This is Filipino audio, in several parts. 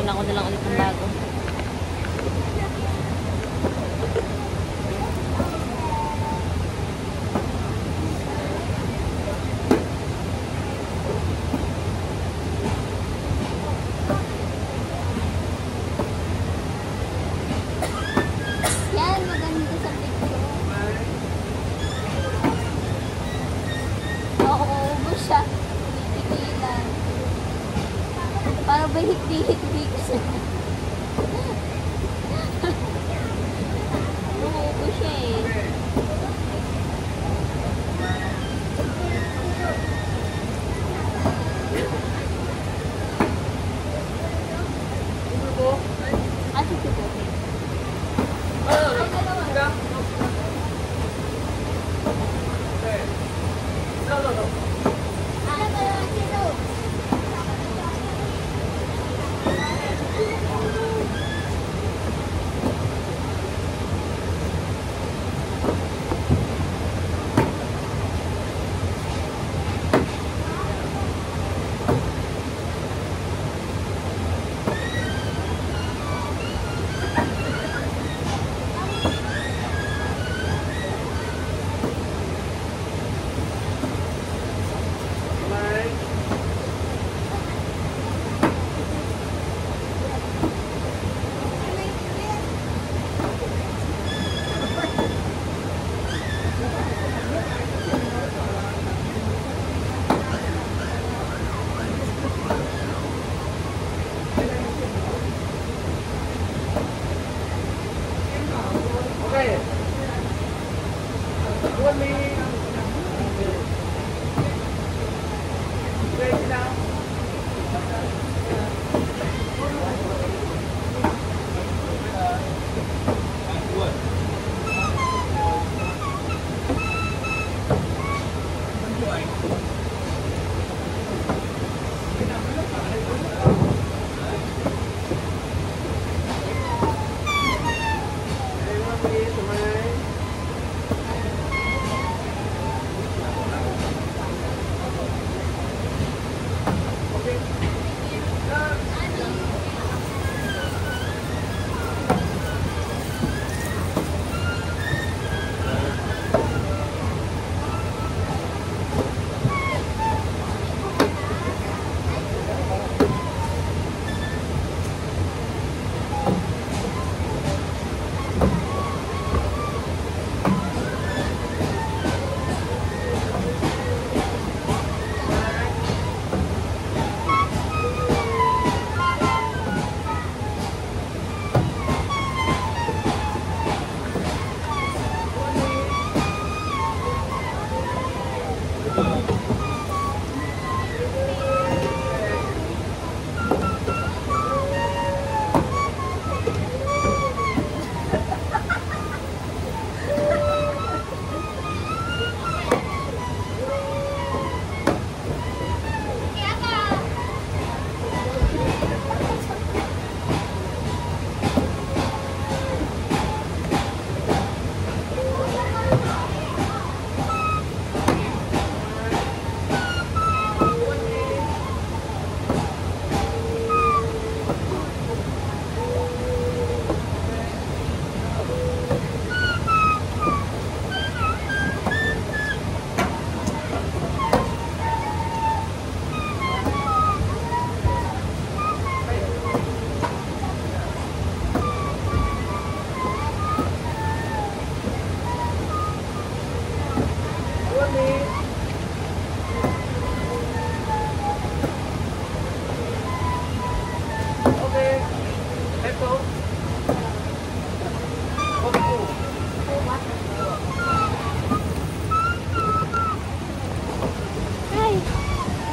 Bibila ko na lang ulit ng bago. Yan, maganda sa picture. Oo, ubos siya. Pipilan. Parang ba hikdi-hikdi ko siya. Ubos siya eh.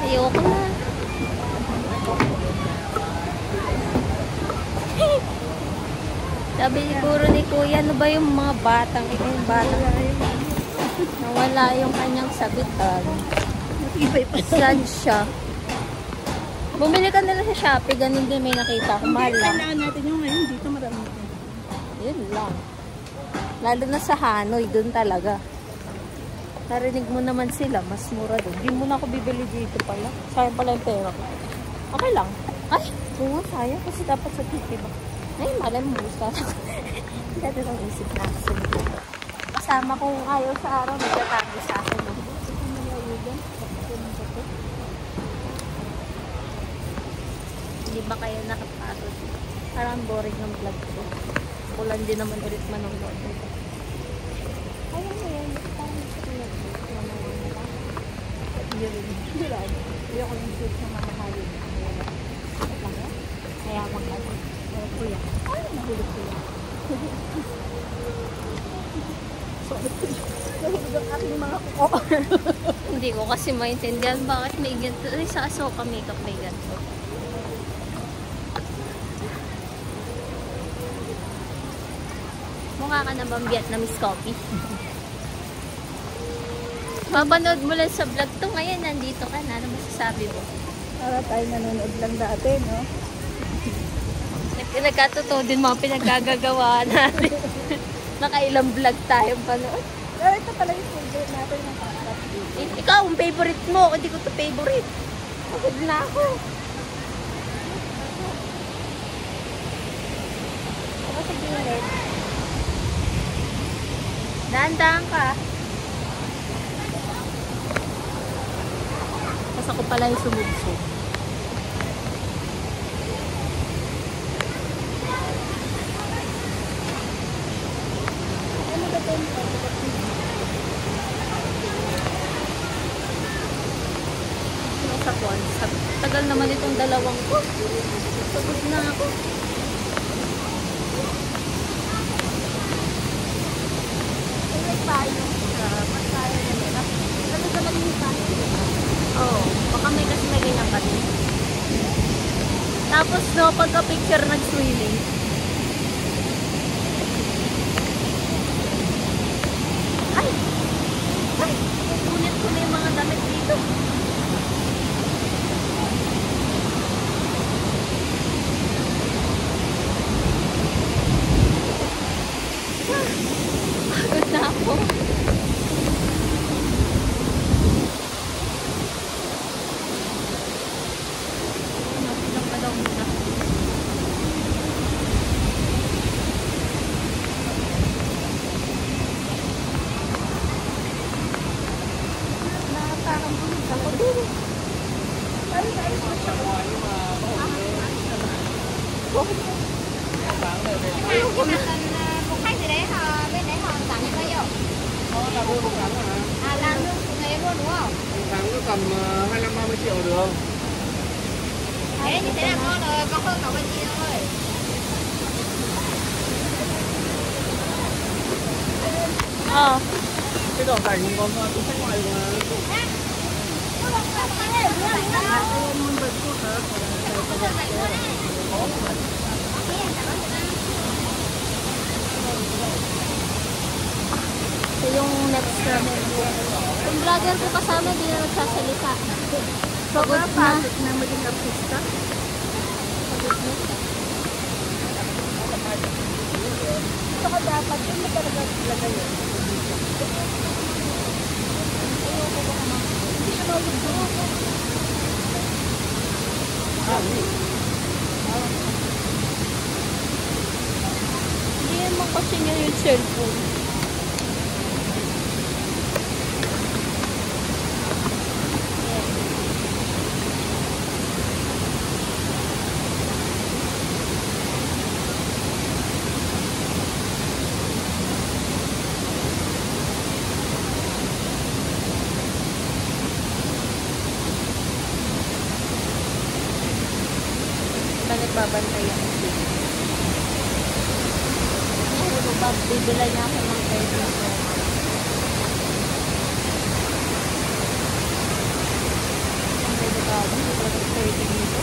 Ayoko na. Sabi siguro ni Kuya, ano ba yung mga batang, yung batang nawala yung kanyang sabitan. Saan siya? Bumili ka nila sa Shopee, ganun din may nakita ko. Mahal lang. Kailangan natin yung ngayon, dito marami. Yun lang. Lalo na sa Hanoi, dun talaga. Narinig mo naman sila, mas mura doon. Hindi mo na ako bibili dito pala. Sayang pala yung pera ko. Okay lang. Ay! Oo nga, sayang. Kasi dapat sa titi ba? Ay, malay mo. Gusto ako. Dati nang isip na kasi. Kasama kong ayaw sa araw. Nagtatago sa akin. Hindi ba kayo nakapagod? Parang boring ng vlog ko. Kulan din naman ulit manonood. Ayaw mo yan. Parang sa vlog ko. Hindi rin. Hindi rin. Hindi ako yung shoot ng mga hayop. Kaya mag-ano. Kuya. Ay, nahulog kuya. Nahulog ang aking mga kuko. Hindi ko kasi maintindihan bakit may ganito. Ay, sa Asoka makeup may ganito. Mukha ka na bang Vietnamese coffee? Mapanood mo lang sa vlog to. Ngayon, nandito ka na. Ano masasabi mo? Para tayo nanonood lang dati, no? Nagkatotoo din mga pinaggagawa natin. Nakailang vlog tayong panood. Pero ito pala yung favorite natin ng kakap. Ikaw, ang favorite mo. Hindi ko to favorite. Pagod na ako. Ako sa gilid. Dahan-dahan ka. Tapos ako pala yung sumubsog. Ano ba ito? Sa Pons. Tagal naman itong dalawang ko. Pagod na ako. Masaya na nila. Talaga maging tayo. Oo. Baka may kasi may ganyan pa din. Tapos no, pagka-picture nag-swimming. Ay! Ay! Punit ko na yung mga damit dito. Pagod na ako. Napilang ka daw muna. Parang bulit ako dito. Ay, ay, một khách gì đấy họ bên đấy họ giảm như bao nhiêu? Là nuôi một tháng hả? À làm luôn cùng ngày luôn đúng không? Một tháng nó tầm 25-30 triệu được không? Thế như thế là ngon rồi, có hơn cả bên kia thôi. Cái giỏ cảnh còn túi sách ngoại mà. Ito yung next namin. Yung vlogger ko kasama, hindi na nagsasalita. Pagod na. Na maging artista. Saka dapat yun na talaga talaga yun. Hindi siya mawag. Hindi naman kasi niya yung cellphone. Nagbabantay yan. Bibila niya ako ng pwede. Ang delikado. Hindi ko lang pwede dito.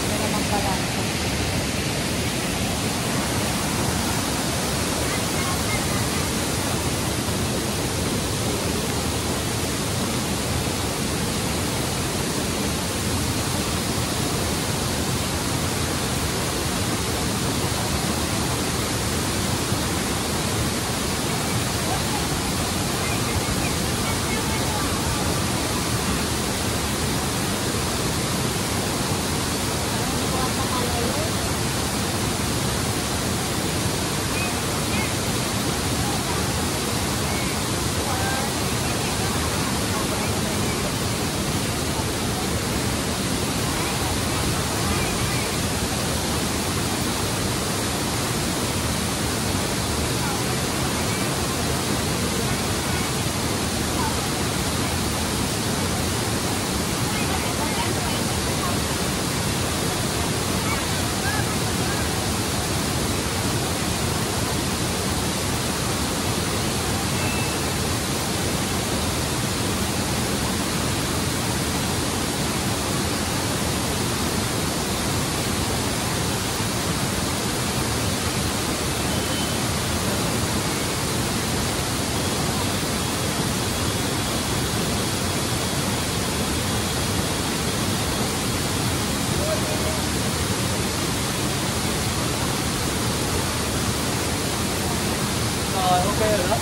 Ito naman pala. ok rồi đó.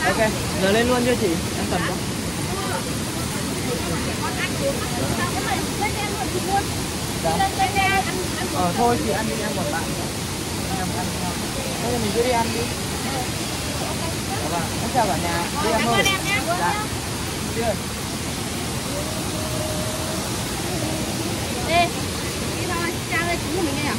Ok, giờ lên luôn cho chị, em cần không? Dạ. Thôi chị ăn đi, em còn bạn. Em ăn không? Bây giờ mình cứ đi ăn đi. Vâng, em chào cả nhà. Đi em ơi. Dạ. Đi ơi. Ê, đi thôi, chào đây chúng mình nghe à?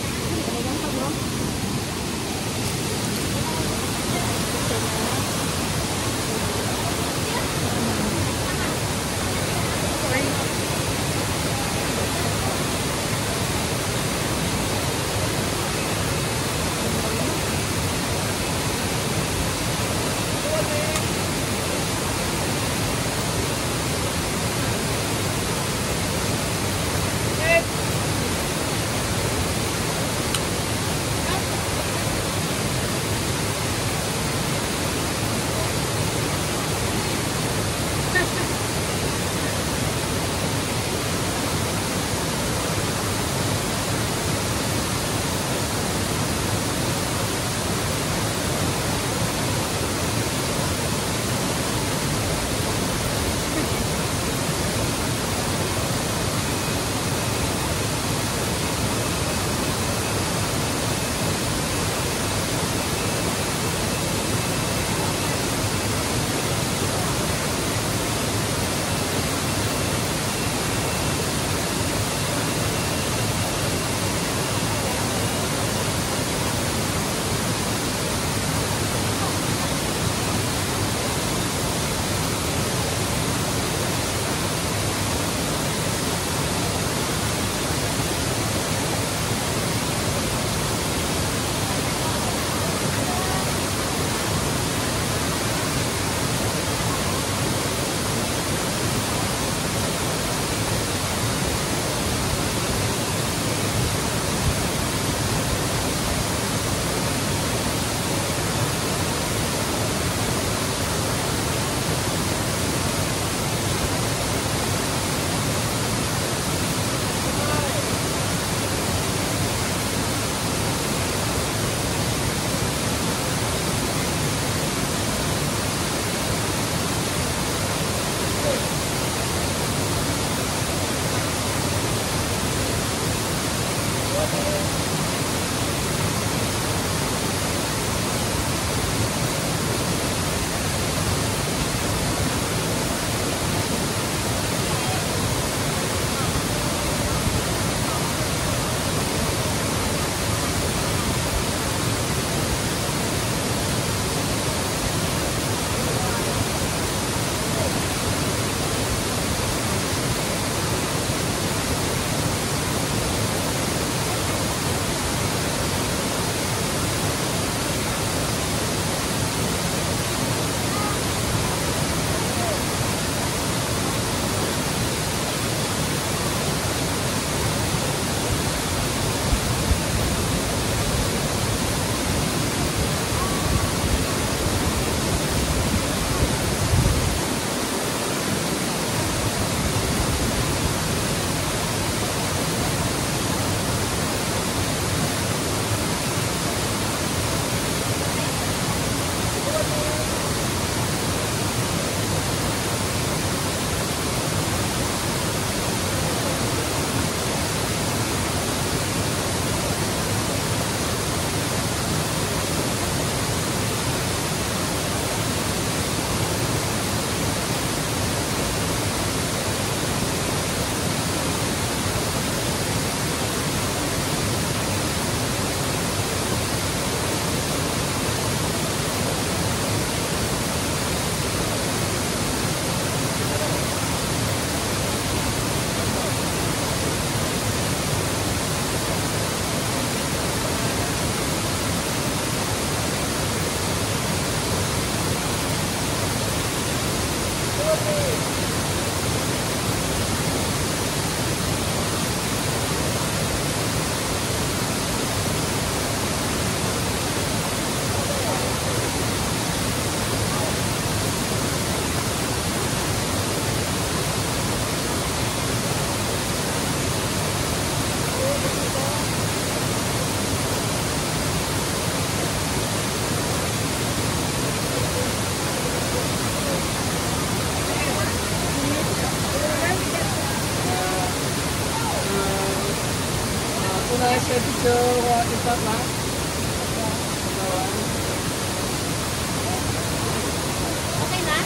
Okay na?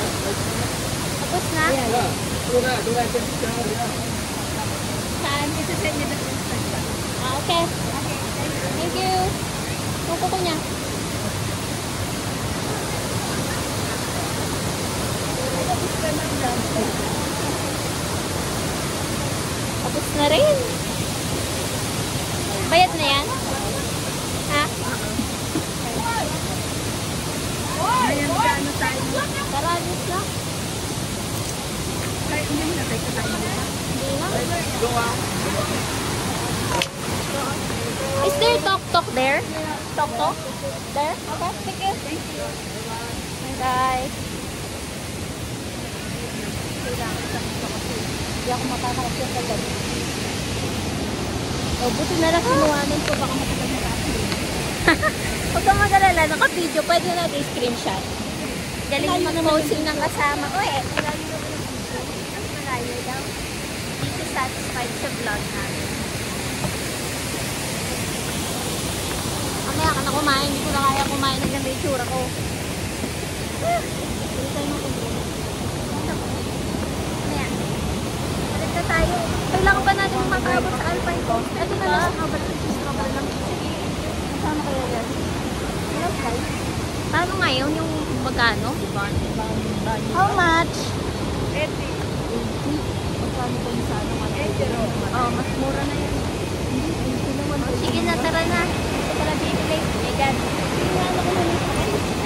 Tapos na? Saan? Isa-send niya na sa Instagram. Okay. Thank you. Kuko ko niya. Tapos na rin. Bayad na yan? Ha? Ayan ka, ano tayo? Karalis na? Kahit hindi na tayo katayin nila. Hindi na. Is there tok-tok there? Tok-tok? There? Okay, thank you. Thank you. Guys. Hindi ako makakakasya sa gabi. O, buti na lang kinuhanan ko. Baka matagal na tayo. Huwag kang mag-alala. Naka-video. Pwede na natin screenshot. Galing mag-posing ng kasama ko eh. Malayo daw. Hindi siya satisfied sa vlog natin. Mamaya ka na kumain. Hindi ko na kaya kumain. Naganda yung tsura ko. Hindi tayo ng kumpul. Mamaya. Balik na tayo. Kailangan ba natin makabot sa Alpine Coast? Ito na lang. Strawberry lang. Sige. Saan kaya yan? Okay. Paano ngayon yung magkano? How much? 80. Magkano po yung sa ano? 80. Oh, mas mura na yun. Oh, sige na, tara na. Ito pala bibili. Megan.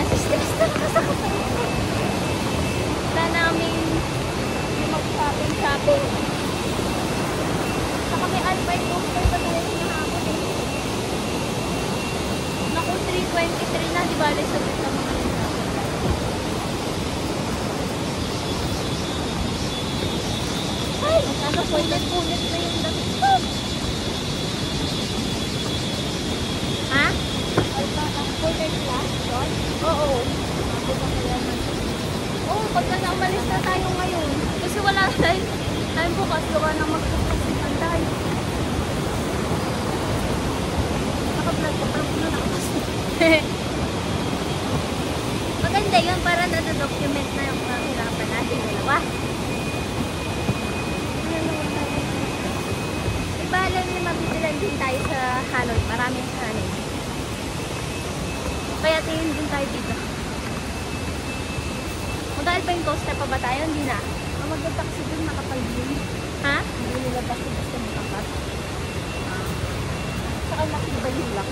Nasa-stress na ako sa kapatid. Wala namin yung mag-shopping. Saka may Alpine Coaster pa tayo hinahapon eh. Naku, 323 na. Di ba? Alis sa bit ng mga nila. Ay! Nasa punit-punit na yung damit ko. Ha? Oo. Oo, pagka umalis na tayo ngayon. Kasi wala tayo bukas. Gawa na magpupusitan tayo. Naka-vlog ko. Pero puno nakapasok. Maganda yun para nado-document na yung hirapan natin. Dalawa. Ibahala na mabibilan din tayo sa Hanoi. Maraming sa Hanoi. Kaya tingin din tayo dito. Mag-Alpine Coaster pa ba tayo? Hindi na. Mag-taxi dun, nakapag-yun. Ha? Hindi nila basta makakat. Saka makibay yung lock.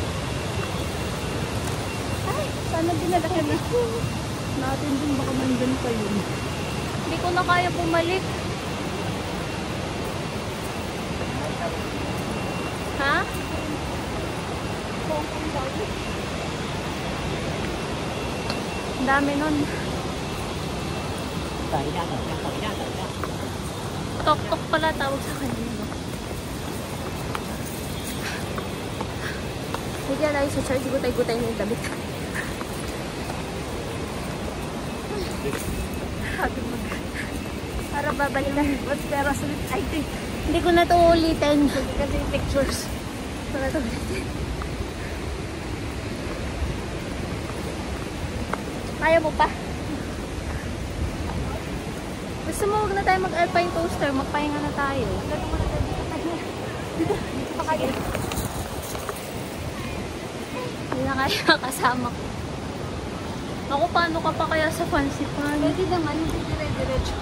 Ay, sana dinalaki na. Natin dun, baka nandun pa yun. Hindi ko na kaya bumalik. Ha? Ang dami nun. Tok-tok pala tawag sa kanila. Hindi tayo sa church. Gutay-gutay na yung damit. Para babalikan. Pero I think, Hindi ko na ito ulitin. kasi pictures. Para ito ulitin. Kaya mo pa. Gusto mo huwag na tayo mag-Alpine Coaster. Magpahinga na tayo. Dito pa kaya. Hindi na kaya kasama ko. Ako, paano ka pa kaya sa fancy pan? Pwede naman, hindi dire-diretso.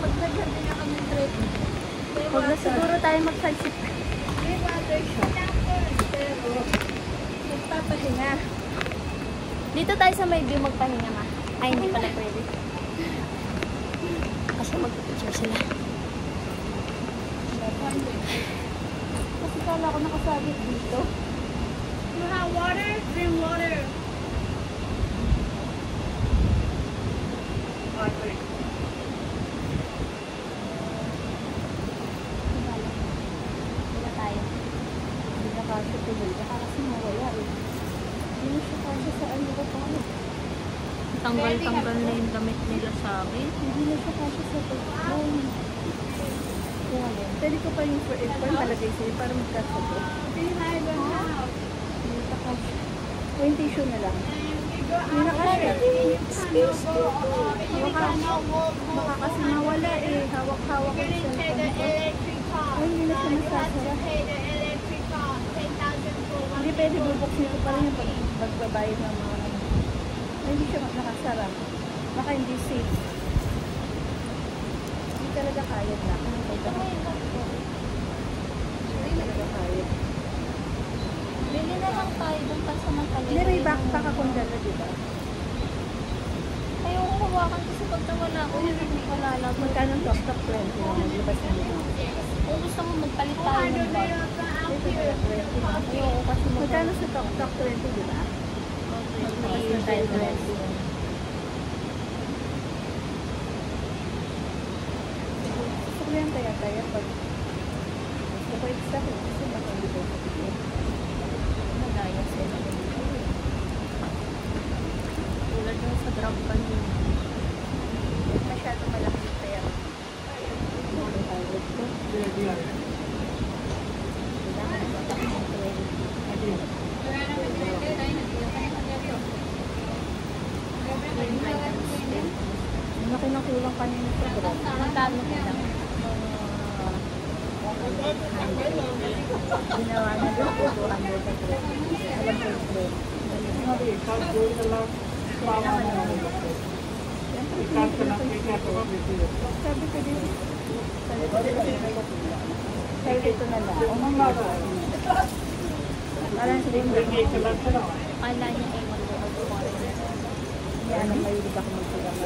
Pag naganda na kami ng trip. Huwag na siguro tayo mag-fancy pan. May water shop. Pero, magpapahinga. Dito tayo sa may view magpahinga nga. Ay, hindi pala pwede. Kasi siya, mag-picture sila. Kasi kala ko nakasabit dito. You have water? Drink water. Wala tayo. Hindi na kasi tuloy. Baka kasi mawala eh. Hindi na siya kasi sa ano ko pa. Tanggal-tanggal na yung damit nila sa akin. Hindi na siya kasi sa pagkain. Pwede ko pa yung palagay sa'yo para magkasabot. O yung tissue na lang. Hindi na kasi. Excuse me. Baka kasi mawala eh. Hawak-hawak ko sa cellphone ko. Ay, hindi na siya masasara. Hindi pwede bubuksin ko pa rin yung pagbabayad ng mga ay, hindi siya nakasara. Baka hindi safe. Hindi talaga kaya na. Hindi talaga kaya. Bili na lang tayo dun pa sa Mantalero. May backpack akong dala, diba? Ayaw ko hawakan kasi pag nawala ko, hindi ko malalaman. Magkano ang tok-tok 20 na maglabas na nito? Kung gusto mo magpalit tayo ng bag. Ito kaya 20. Ayoko kasi Magkano sa tok-tok 20, diba? Maglabas na tayo 20. Suklihan kaya pag gusto ko extra ko kasi baka hindi ko kapitid. Nagaya sila. Tulad yung sa drop pan yun. Masyado malaki yung kaya. Laki ng kulang kanina sa drop. Magkano ko lang. Ginawa na doon po 200 na drop. Alam ko yung drop. Sabi ko din. Sabi ito na lang. Parang sa rin Kala niya ay mag-work. yan ang mahilig ako magpagama.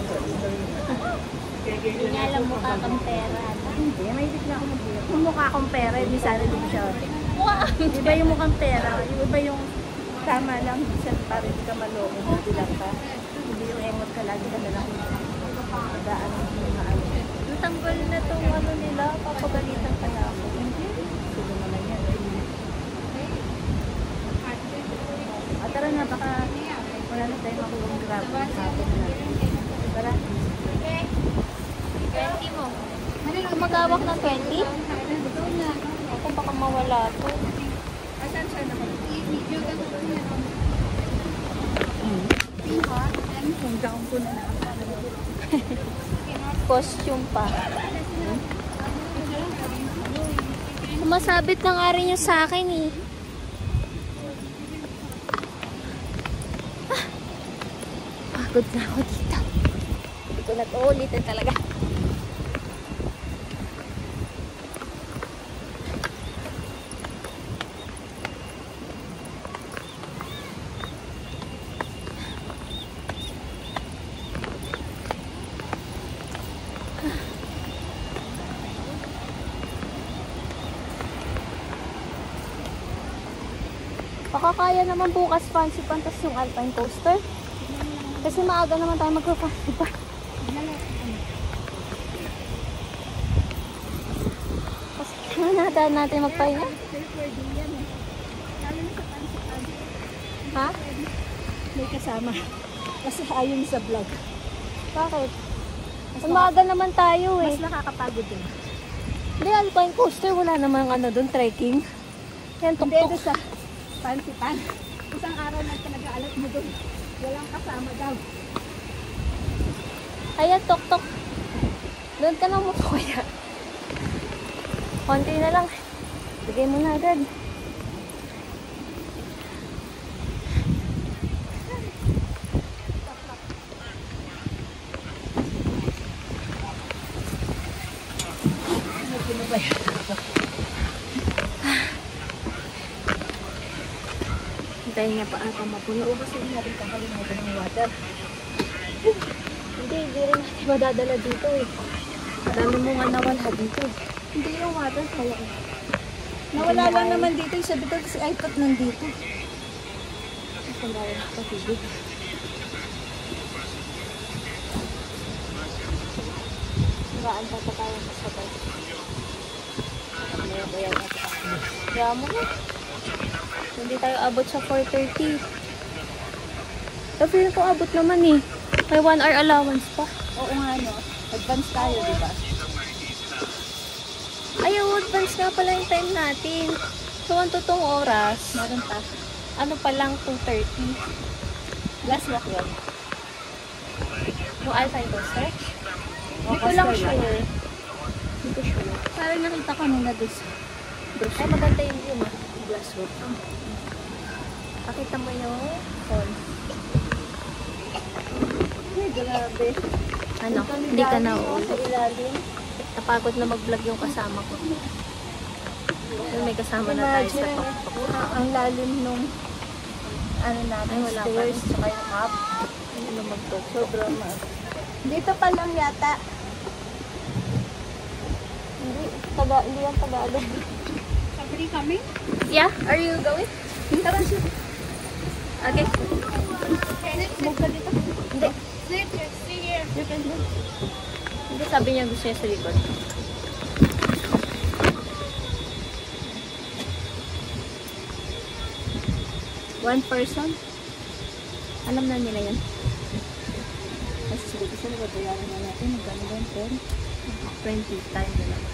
Hindi niya alam mukha kang pera. Hindi, mahilig na ako magpagama. Kung mukha akong pera, hindi sana din siya. Mukha! Iba yung mukhang pera, yung iba yung tama lang, minsan parang hindi ka maloko, hindi lang ka. Hindi yung emot ka, lagi ka na lang daan ng mga ano. Natanggal na itong ano nila, papagalitan kaya ako. Sige naman yan. Tara na, baka wala na tayo makulong grab. Hapon na. Tara. 20 mo. Magawak ng 20? Ako baka mawala to. Asan siya naman? Yung gown ko na Costume pa. Sumasabit na nga rin yung sa akin eh. Pagod na ako dito. Hindi ko na ito ulitin talaga. Baka kaya naman bukas fancy pantas yung Alpine Coaster. Kasi maaga naman tayo magpa-fancy pa. Kasi kailangan natin magpahinga. Ha? may kasama. Kasi ayon sa vlog. Bakit? Umaga naman tayo eh. Mas nakakapagod din. Hindi, Alpine Coaster. Wala namang ano doon, trekking. Yan, Hindi, tuk-tuk. sa fancy pan. Isang araw na nag-aalat mo doon. Walang kasama daw. Ayan, tuk-tuk. Doon ka na mo kaya. Konti na lang. Bigay mo na agad. Hintayin niya pa ata mapuno. Oo, kasi hindi natin kakalimutan ng water. Hindi rin natin madadala dito eh. Dami mo nga nawala dito. Hindi yung water kaya. Nawala lang naman dito. Sabi ko si iPad nandito. Kung gawin sa tubig. Siraan pa tayo sa sabay. Kaya mo na. Hindi tayo abot sa 4:30. Pero ko abot naman eh. May 1 hour allowance pa. Oo nga no. Advance tayo, di ba? Ayaw, advance nga pala yung time natin. So, ang totoong oras, Meron pa. ano pa lang, 2:30. Last walk yun. Yung Alpine Coaster? Hindi ko lang sure. Hindi ko sure. Parang nakita ko nila doon. Ay, maganda yung view mo. Glass walk. Pakita mo yung phone. Ay, grabe. Ano? Hindi ka na Sa ilalim. napagod na mag-vlog yung kasama ko. Yung may kasama na tayo sa tuktok. Ang lalim nung ano natin, Ay, wala pa stairs, rin. tsaka yung map. Ano mag-tuktok? Sobrang map. Dito pa lang yata. Hindi yan Tagalog. Somebody coming? Yeah? Are you going? Tara siya. Okay. Move ka dito. Hindi. You can do. Hindi, sabi niya gusto niya sa likod. One person? Alam na nila yan. Kasi sige, kasi nagabayaran na natin. Magkano ba yung 20 time na lang.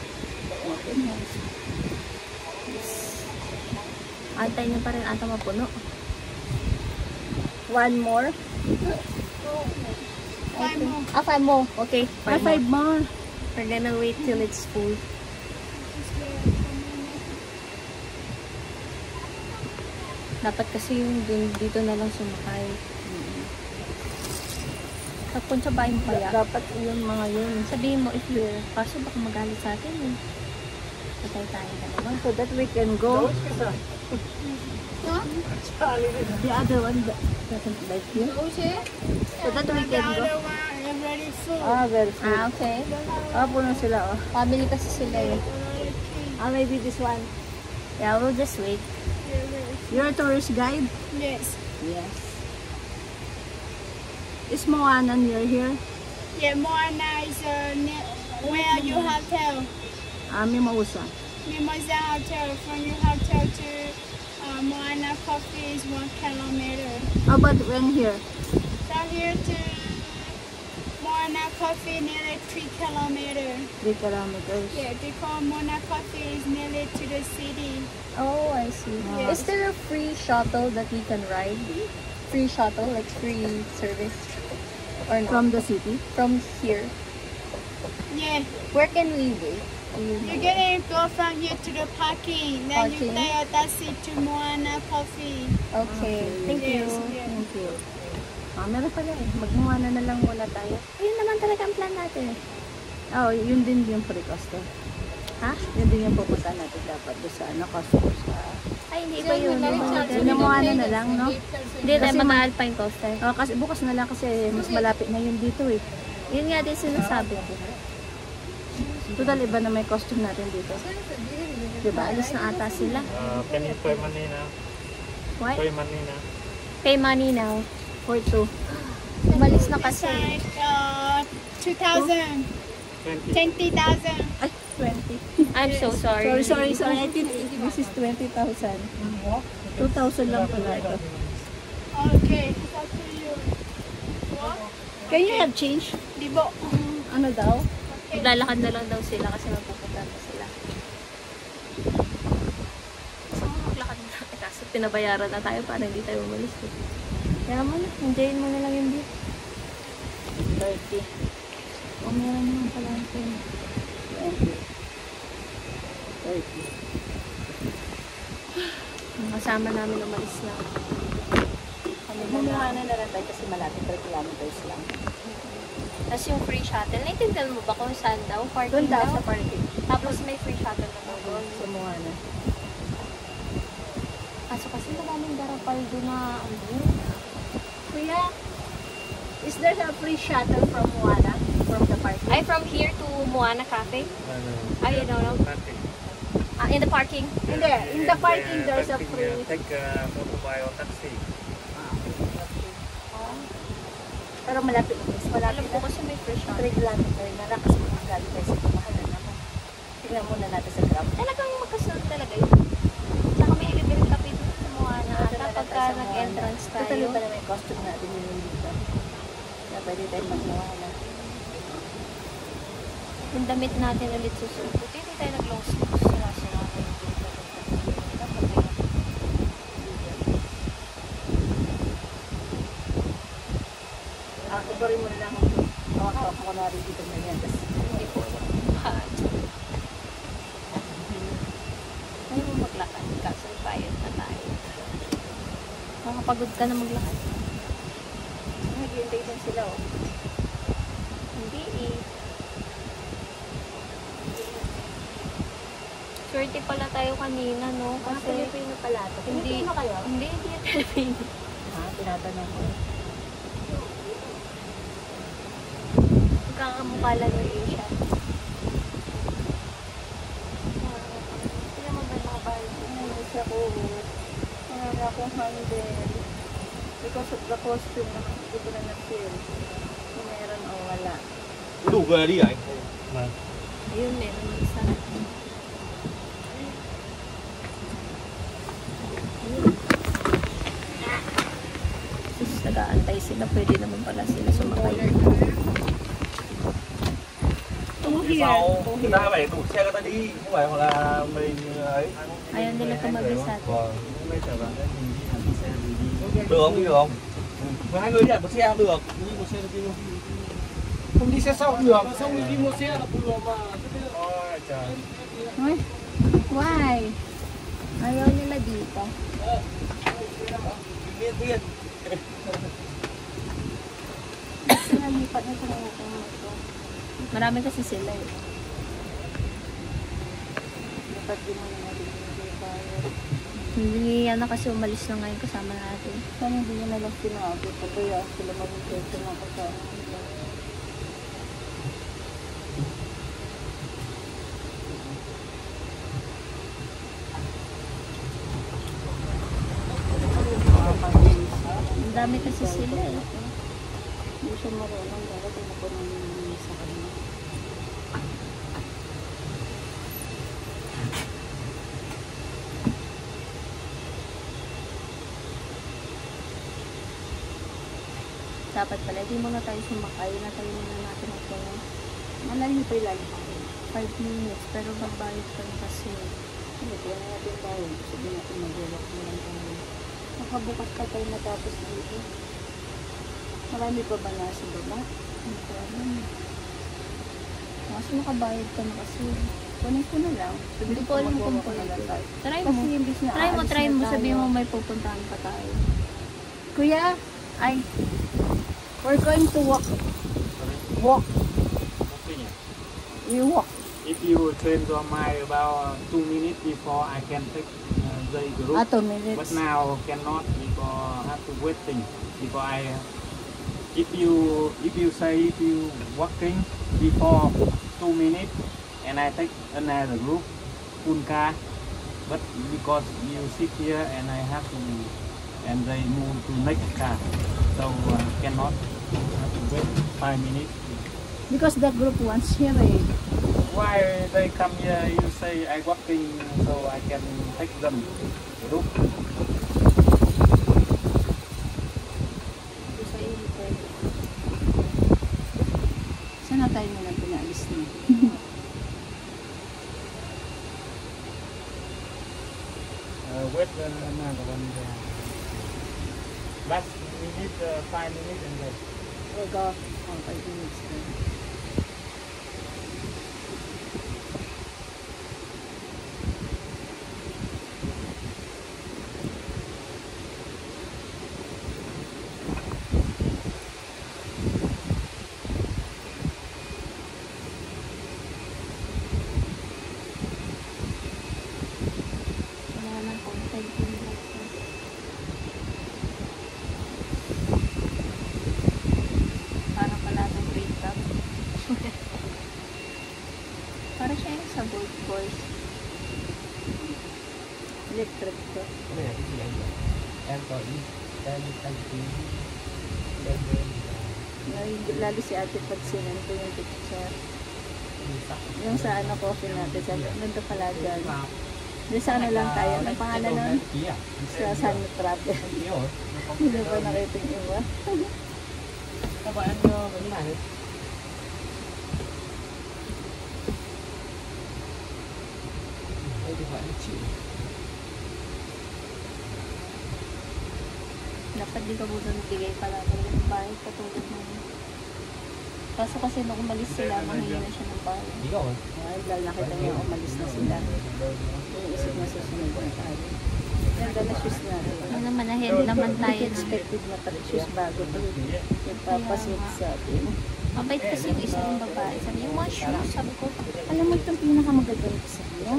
Antay niyo pa rin ata mapuno. One more? 5 more. Okay. 5 5 more. We're gonna wait till it's full. Dapat kasi yung dito na lang sumakay. Tapos sa bahay mo kaya. Dapat yung mga yun. Sabihin mo if you're, kaso baka magalit sa atin eh. Patay tayo dalawa. So that we can go. The other one doesn't like you. So that we can go. Ah, very full. Ah, okay. Ah, puno sila oh. Family kasi sila eh. Ah, maybe this one. Yeah, we'll just wait. You're a tourist guide? Yes. Yes. Is Moana near here? Yeah, Moana is where you hotel. Ah, Mimausa. Mimosa Hotel. From your hotel to Moana Coffee is 1 kilometer. How about when here? From here to Moana Coffee nearly 3 kilometer. 3 kilometers. Yeah, because Moana Coffee is nearly to the city. Oh, I see. Yeah. Is there a free shuttle that we can ride? Free shuttle, like free service? Or no? From the city? From here. Yeah, Where can we wait? Do you know? you're gonna go from here to the parking. Then you Parking? take a taxi to Moana Coffee. Okay. Thank you. Yes, yeah. Thank you. Ah, meron pala eh. Mag-Moana na lang muna tayo. Yun naman talaga ang plan natin. Oh, yun din yung free coaster. Ha? Yun din yung pupunta natin dapat doon sa ano, coaster sa... Ay, hindi ba yun? Yun yung Moana na lang, no? Hindi tayo Kasi mag-alpine coaster. Oh, kasi bukas na lang kasi mas malapit na yun dito eh. Yun nga din sinasabi ko. Total iba na may costume natin dito. Diba? Alis na ata sila. Can you pay money now? What? Pay money now. Pay money now. For two. Umalis na It's kasi. like 2,000, 20. 20,000. Ay, 20. I'm so sorry. Sorry. I think this is 20,000. 2,000 lang pala ito. Okay, it's up to you. Can you have change? Libo. Ano daw? Maglalakad na lang daw sila kasi magpupunta na sila. Gusto mo maglakad na? Kaso pinabayaran na tayo para hindi tayo umalis. Kaya mo na, enjoyin mo na lang yung view. 30. O meron naman pala ang 20. 30. Ang kasama namin umalis na. Mumuhanan na lang tayo kasi malapit 3 kilometers lang. Tapos yung free shuttle, naiintindihan mo ba kung saan daw? Doon Parking daw daw? sa parking. Tapos may free shuttle na doon. Sa Moana. Kaso kasi maraming darapal doon na ano. Kuya, is there a free shuttle from Moana? From the parking? I Ay, from here to Moana Cafe? I don't know. In the parking? Hindi, in the parking there's a free. Take motorbike or taxi. Pero malapit na. Alam ko kasi may free shop. 3 kilometer na lang kasi magaling tayo sa kamahalan naman. Tingnan muna natin sa graph. Talagang magkasunod talaga yun. Saka may libreng kape dito sa Moana. Pagka nag-entrance tayo. Tutuloy pa naman yung costume natin yun dito. Na pwede tayo mag-Moana. Yung damit natin ulit susunod. Hindi tayo nag-long sleeves. Sira-sira na yung dito. Kubarin mo na lang ako. Hawak-hawak mo na rin dito na yan. Tapos Hindi po. Ayaw mo maglakad. Kaso bayad na tayo. Makapagod ka na maglakad. naghihintay din sila oh. Hindi eh. Swerte pala tayo kanina, no? Kasi Pilipino pala ito. hindi, Pilipino kayo? hindi yung Pilipino. Ha? Tinatanong ko. Magkakamukha lang yung Asian. Sila mo ba mga bahay? Ano siya ko? Ano akong handle. Because of the costume na hindi ko na na-feel. Kung meron o wala. Đủ người đi anh. Ayun, meron isa. Sus, nag-aantay sila. Pwede naman pala sila sumakay. Sau người ta phải đủ xe người ta đi, không phải hoặc là mình ấy. Ayaw nila tumagay sa atin. Vâng. Được không? Đi được không? Hai người đi một xe cũng được. Đi một xe đi luôn. Không đi xe sau cũng được. Xong rồi đi một xe là vừa mà. Ôi trời. Uy, why? Ayaw nila dito. Tiên tiên. Nalipat na ito ng ito. Marami kasi sila eh. Dapat din mo na natin yung bayar. Hindi yan na kasi umalis na ngayon kasama natin. Sana hindi nyo na lang sinabi. Kaya sila mag-intento mga kasama nila. Ang dami kasi sila eh. Hindi siya marunong. Dapat yung ako nang sa kanya. Dapat pala, di muna tayo sumakay. Natayo muna natin ito. Malayo pa ilan. 5 minutes. Pero magbayad pa rin kasi. Hindi, kaya na natin tayo. Sabi natin mag-walk mo lang tayo. Nakabukas ka tayo matapos dito. Marami pa ba nasa baba? Hindi ko alam. Kasi nakabayad ka na kasi. Kunin ko na lang. Hindi ko alam kung pwede. Try mo. Kasi imbis na Try mo, aalis try na mo. tayo. Sabihin mo may pupuntahan pa tayo. Kuya, we're going to walk. Walk. You walk. If you train to a mile about 2 minutes before I can take the group. 2 minutes. But now cannot because have to waiting because I if you walking before 2 minutes and I take another group full car, but because you sit here and I have to and they move to next car, so cannot have to wait 5 minutes. Because the group wants here eh. Why they come here? You say I walking so I can take them group. Sana tayo na lang pinaalis na. Wait another one there. Last minute, 5 minutes and less. We'll go. 5 minutes na. Wala naman content yung parang pala ng break up. sa Gold Course. Electric to. Ano yan? Ito yan. Ayan to. 10, 7. Lalo si ate pag sinento yung picture. Yung sa ano coffee natin, sa nandun pala dyan. Doon sa ano lang tayo, ang pangalan nun? Sa San Travel. Hindi ba nakita yung iba? Kapag ano gimana? Ay, di ba? Dapat di ka mo doon bigay pala ng bahay katulad mo. Kaso kasi nung umalis sila, mahingi na siya ng bahay. Ikaw? Ay, dahil nakita niya umalis na sila. Yung isip na susunod na tayo. Ganda na shoes natin. Ano naman, ahead naman tayo. Expected na pala shoes bago to. Yung papasweet sa atin. Mabait kasi yung isa ng babae. Sabi niya, mga shoes. Sabi ko, Alam mo itong pinakamaganda ng design niya?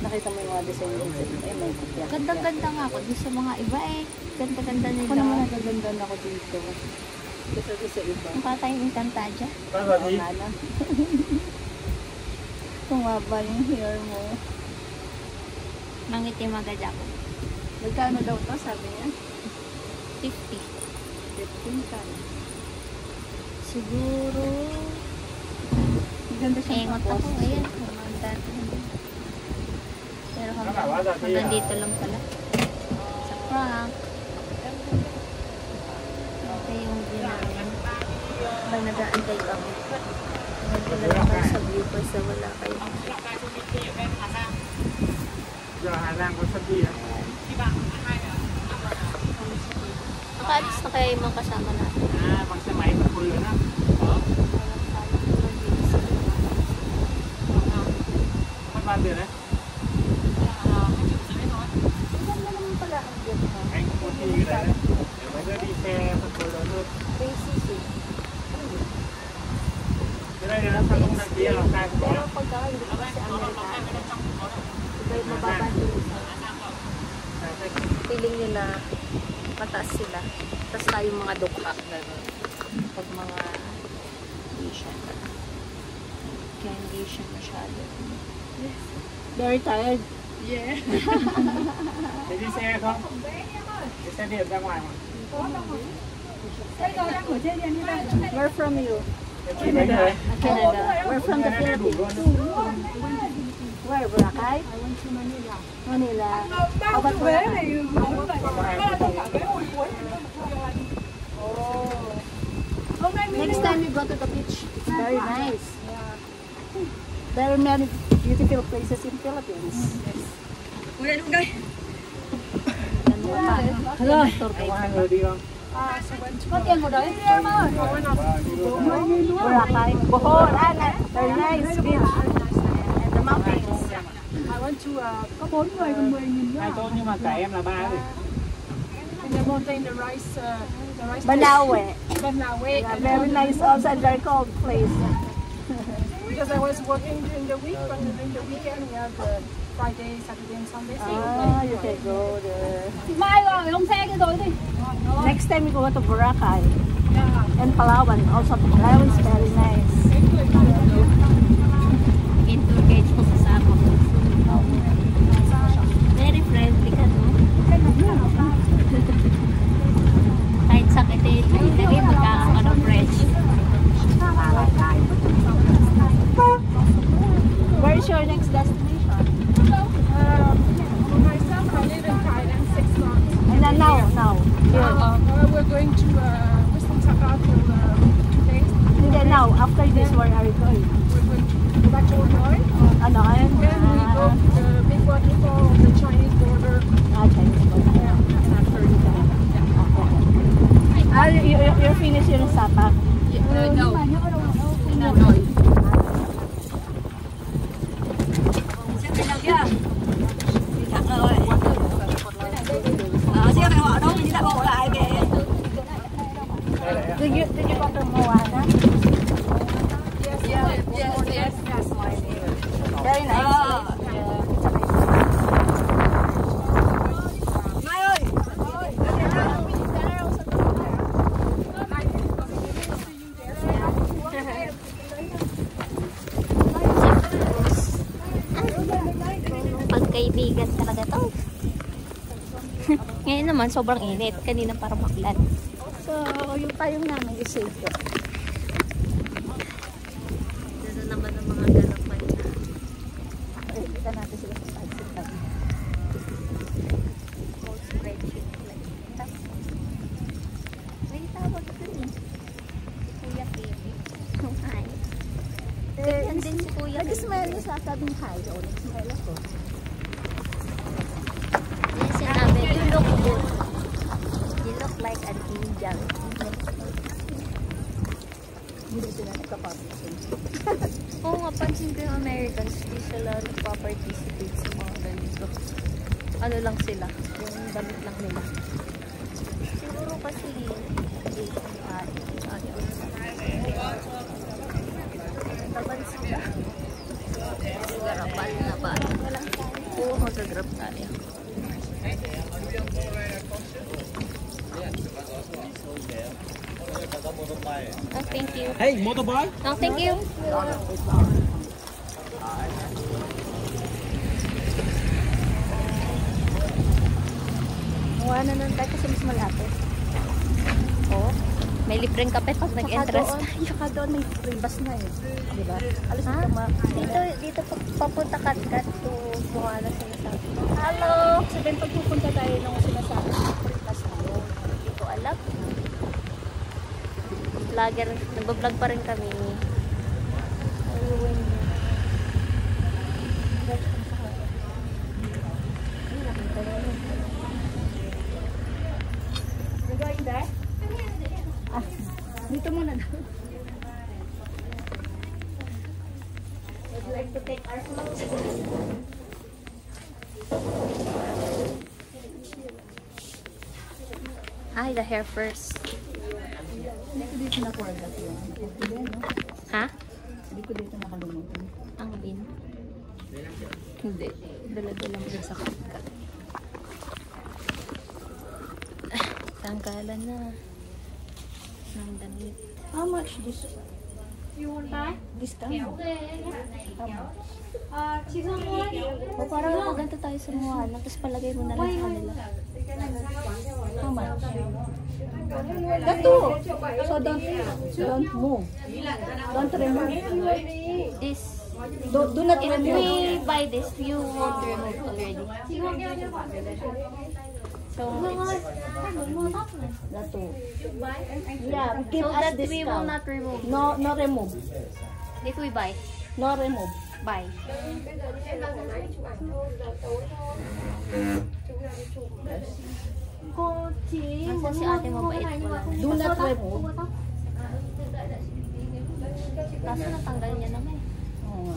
Nakita mo yung mga design niya? Eh, may kupya. gandang-ganda nga ako. Di sa mga iba eh. Ganda-ganda Ako naman nila. nagaganda na ako dito. Kasi sa iba. Mukha tayong Encantadia. Oo nga na. Tumaba yung hair mo. Mangitim agad ako. Magkano daw to, sabi niya? 50. 15 ka. Siguro. Maganda siyang Engot ako. Ayan. Maganda. Pero hanggang dito lang pala. Sa prank. Ito yung view namin. Ba nag-aantay kami. Wala naman sa view kasi wala kayo. Giờ Hà Lan có sân đi hả? Nakaalis na kaya yung mga kasama natin. À, bằng xe máy bằng lớn á. Mất bao tiền đấy? Anh cũng muốn đi cái đấy đấy. Để mấy đứa đi xe phân khối lớn hơn. Cái đây là sao không đăng ký ở Lào Cai cũng có. Pero pagka hindi ka sa Amerika, iba yung mababa yung feeling nila mataas sila. Tapos tayong mga dukha. Pag mga hindi siya. Kaya hindi siya masyado. Very tired. Để đi xe không? Cái xe điện ra ngoài mà. Where from you? Chị mấy người? Canada. We're from the Philippines. Where, Boracay? I went to Manila. Manila. How about Boracay? Next time you go to the beach, it's very nice. There are many beautiful places in Philippines. Hello. Có hai người đi không? Có tiền của đấy em ơi. Boracay. Bohol, very nice beach. And the mountains. I went to có 4 người còn 10.000 nữa. Hai tốt nhưng mà cả em là 3 rồi. And the mountain, the rice Banawe. Yeah, very nice also and very cold place. Because I was working during the week, but during the weekend we have Friday, Saturday and Sunday. Ah, you can go there. Mai rồi, ông xe cái rồi đi. Next time we go to Boracay and Palawan. Also, Palawan is very nice. In tour guides ko kasama ko. Very friendly ka, no? Kahit sakit eh, hindi magkakaroon ng fresh. Where is your next destination? Myself, I live in Thailand 6 months. And then now. We're going to Wisdom Saka for 2 days. And then now, after this, where are you going? We're going to go back to Hanoi. Ano? Then we go to the big waterfall on the Chinese border. Chinese border. And after that, You're finished your Sapa? no. Did you go to Moana? Yes. Very nice. kaibigan talaga to. Ngayon naman, sobrang init. Kanina parang maklan. So, yung tayong namin is safe. Dito naman ang mga garapan na. Ay, kita natin sila sa pagsitan. Whole spreadsheet. May tawag ito eh. Si Kuya Baby. Hi. Ganyan din si Kuya Baby. Nag-smile niya sa sabing hi. O, nag-smile ako. Yes, sinabi. You look good. You look like an angel. Hindi sila nagka-participate. Oo nga, pansin ko yung Americans, di sila nagpa-participate sa mga ganito. Ano lang sila, yung damit lang nila. Siguro kasi, taban sila. Garapan na ba? Oo, magagrab tayo. Oh, thank you. Hey, motorbike. No, thank you. Mukha na nun tayo kasi mas malapit. Oh, may libreng kape pag nag-entrance tayo. Tsaka doon may free bus na eh. Diba? Alas na Dito papunta Katkat to Buhana sinasabi. Hello! Sabihin pag pupunta tayo nung sinasabi, free bus na yun. Hindi ko alam. Vlogger, nag-vlog pa rin kami. Ayun. Dito muna daw. Would you like to take our photos? Ay, the hair first. Hindi ko dito nakuha dati yun. Ha? Hindi ko dito nakalimutan. Ang bin? Hindi. Dala-dala mo sa Katkat. Tanggalan na. Ng damit. How much this? This time? How much? O parang ganito tayo sa Moana, tapos palagay mo na lang sa kanila. How much? Dato! So don't move. Don't remove. This, Do not if remove. we buy this, you won't remove already. So, Dato. Yeah, give so us that we will discount. not remove. No remove. If we buy, No remove. buy. Nasa si ate mabait ko lang. Do not remove. Kaso natanggal niya naman. Oo nga.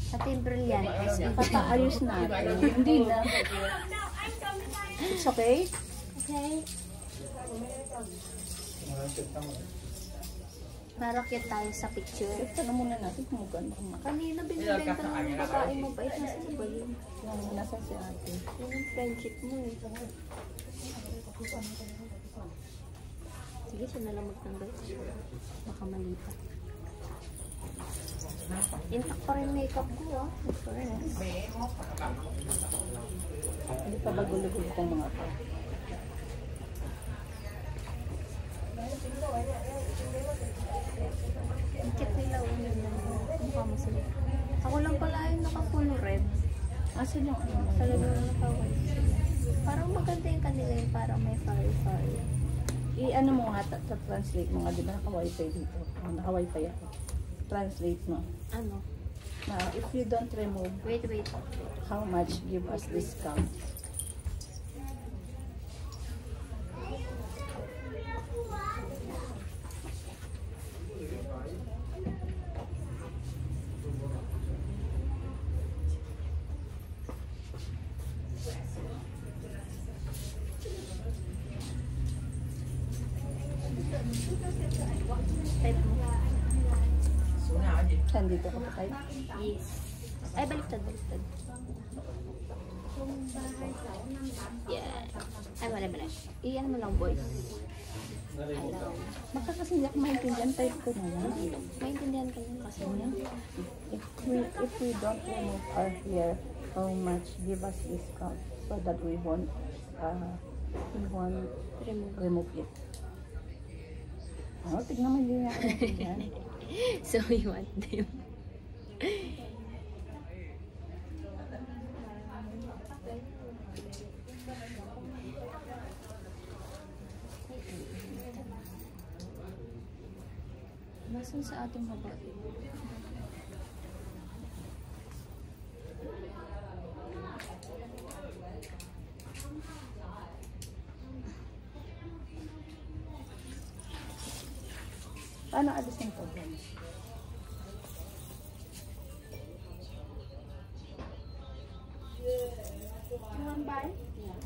At yung brilliant. Pataayos natin. Hindi na. It's okay? Okay. Marakit tayo sa picture. Ito na muna natin kung maganda kumakas. Kanina binibenta ng babae mabait. Nasa ba yun? Yung nasa si ate. Yun yung friendship mo eh. Sige, siya na lang magtanggal. Baka malipat. Intact pa rin makeup ko ah. Hindi pa bagulugod itong mga to. Ang cute nila unin lang. Mukha mo sila. Ako lang pala yung naka-full red. Asan yung ano? Talagang naka-white sila. Parang maganda yung kanila yung parang may fari-fari. I-ano mo nga, translate mo nga. Di ba naka-wifi dito? Naka-wifi ako. Translate mo. Ano? Now, if you don't remove, Wait. how much give us discount? Type mo. Saan dito ka pa tayo? Yes. Ay, baliktad. Yeah. Ay, mali. Iyan mo lang, boys. Allow. Baka kasi hindi ako maintindihan type ko na yan. Maintindihan ka yun kasi niya. If we don't remove our hair, how much give us discount so that we won't remove it. Oh, tignan mo yun yan. So we want them. Basan sa ating babae? Paano alisin ko dyan? You want buy? Yeah.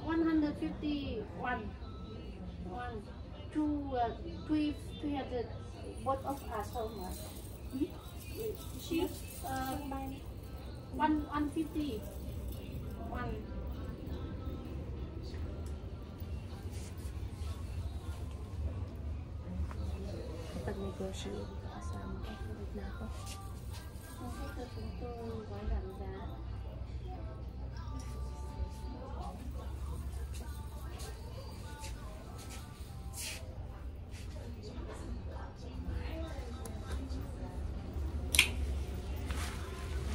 151. 300. Both of us, how much? She 150. One. Pag-negotiate kasama ko, pagod na ako.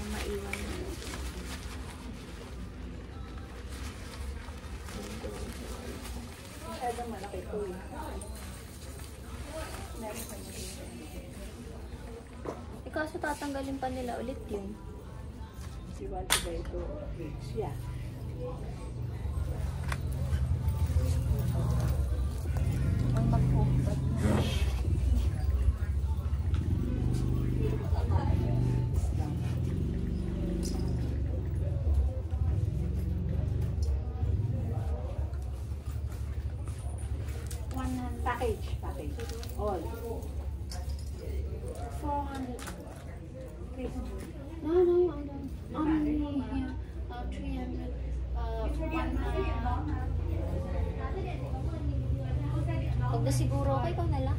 Maiwan na. Masyadong malaki ko eh. Kaso tatanggalin pa nila ulit yun. You want to buy to yeah. Ang magpupat na. Package. All. 400. No, only here. 300. Pag na siguro, okay ka na lang.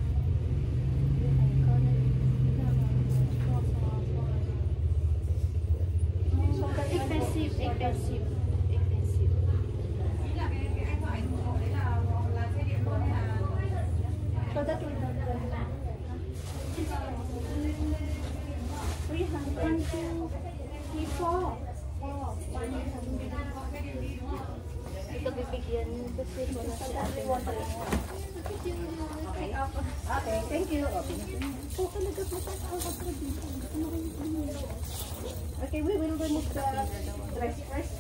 Expensive. So that will not go back. 300. 4. Ito bibigyan kasi wala si ate na pala. Okay, thank you. Okay, we will remove the dress first.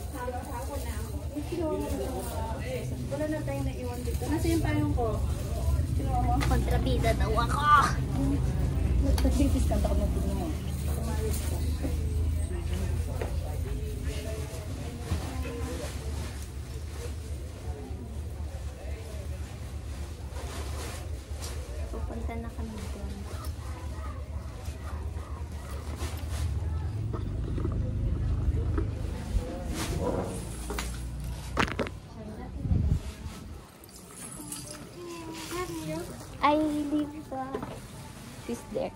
Wala na tayong naiwan dito. Nasa yung payong ko? Kontrabida daw ako! Nag-tagpipis ka ako ng tingin mo. Pupunta na kami doon. I leave the fish there.